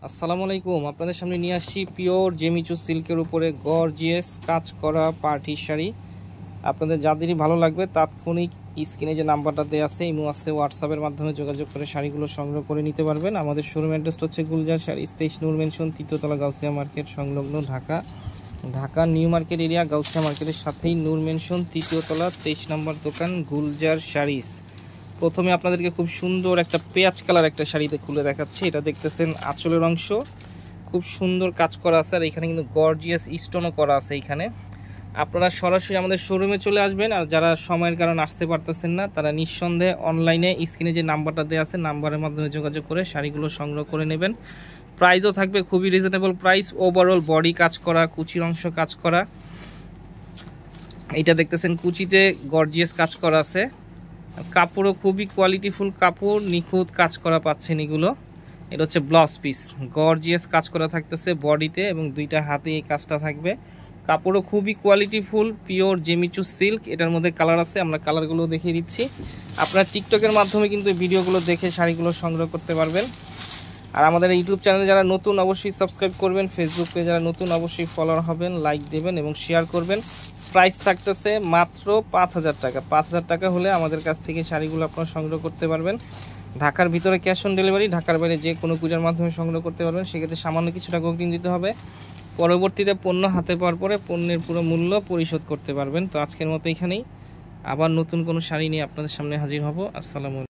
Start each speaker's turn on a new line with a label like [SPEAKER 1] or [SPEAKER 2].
[SPEAKER 1] আসসালামু আলাইকুম। আপনাদের সামনে নিয়ে আসছি পিওর জেমিচু সিল্কের উপরে গর্জিয়াস কাজ করা পার্টি শাড়ি। আপনাদের যাদেরই ভালো লাগবে তাৎক্ষণিক স্ক্রিনে যে নাম্বারটা দেওয়া আছে ইমো আছে, হোয়াটসঅ্যাপের মাধ্যমে যোগাযোগ করে শাড়িগুলো সংগ্রহ করে নিতে পারবেন। আমাদের শোরুম অ্যাড্রেসটা হচ্ছে গুলজার শাড়ি, 23 নূর মেনশন, তৃতীয়তলা, গাউসিয়া মার্কেট সংলগ্ন, Dhaka. Dhaka new market area, Gausia মার্কেটের সাথেই নূর মেনশন, তৃতীয়তলা, 23 নম্বর দোকান, গুলজার শাড়িস। প্রথমে আপনাদেরকে খুব সুন্দর একটা পেঁয়াজ কালার একটা শাড়িতে খুলে দেখাচ্ছি। এটা দেখতেছেন আঁচলের অংশ, খুব সুন্দর কাজ করা আছে, আর এখানে কিন্তু গর্জিয়াস স্টোনও করা আছে। এইখানে আপনারা সরাসরি আমাদের শোরুমে চলে আসবেন, আর যারা সময়ের কারণে আসতে পারতেছেন না তারা নিঃসন্দেহে অনলাইনে স্ক্রিনে যে নাম্বারটা দেওয়া আছে নাম্বারের মাধ্যমে যোগাযোগ করে শাড়িগুলো সংগ্রহ করে নেবেন। প্রাইসও থাকবে খুবই রিজনেবল প্রাইস। ওভারঅল বডি কাজ করা, কুচির অংশ কাজ করা। এইটা দেখতেছেন কুচিতে গর্জিয়াস কাজ করা আছে, কাপড়ও খুবই কোয়ালিটিফুল কাপড়, নিখুঁত কাজ করা পাচ্ছেন এগুলো। এটা হচ্ছে ব্লাউজ পিস, গর্জিয়াস কাজ করা থাকতেছে বডিতে এবং দুইটা হাতে এই কাজটা থাকবে। কাপড়ও খুবই কোয়ালিটিফুল, পিওর জেমিচু সিল্ক। এটার মধ্যে কালার আছে, আমরা কালারগুলো দেখিয়ে দিচ্ছি। আপনারা টিকটকের মাধ্যমে কিন্তু ভিডিওগুলো দেখে শাড়িগুলো সংগ্রহ করতে পারবেন। আর আমাদের ইউটিউব চ্যানেলে যারা নতুন অবশ্যই সাবস্ক্রাইব করবেন, ফেসবুক পেজে যারা নতুন অবশ্যই ফলোয়ার হবেন, লাইক দেবেন এবং শেয়ার করবেন। প্রাইস থাকতেছে মাত্র 5000 টাকা। 5000 টাকা হলে আমাদের কাছ থেকে শাড়িগুলো আপনারা সংগ্রহ করতে পারবেন। ঢাকার ভিতরে ক্যাশ অন ডেলিভারি, ঢাকার বাইরে যে কোনো কুরিয়ার মাধ্যমে সংগ্রহ করতে পারবেন। সেক্ষেত্রে সামান্য কিছু টাকা অগ্রিম দিতে হবে, পরবর্তীতে পণ্য হাতে পাওয়ার পরে পণ্যের পুরো মূল্য পরিশোধ করতে পারবেন। তো আজকের মতো এখানেই, আবার নতুন কোনো শাড়ি নিয়ে আপনাদের সামনে হাজির হব। আসসালামু আলাইকুম।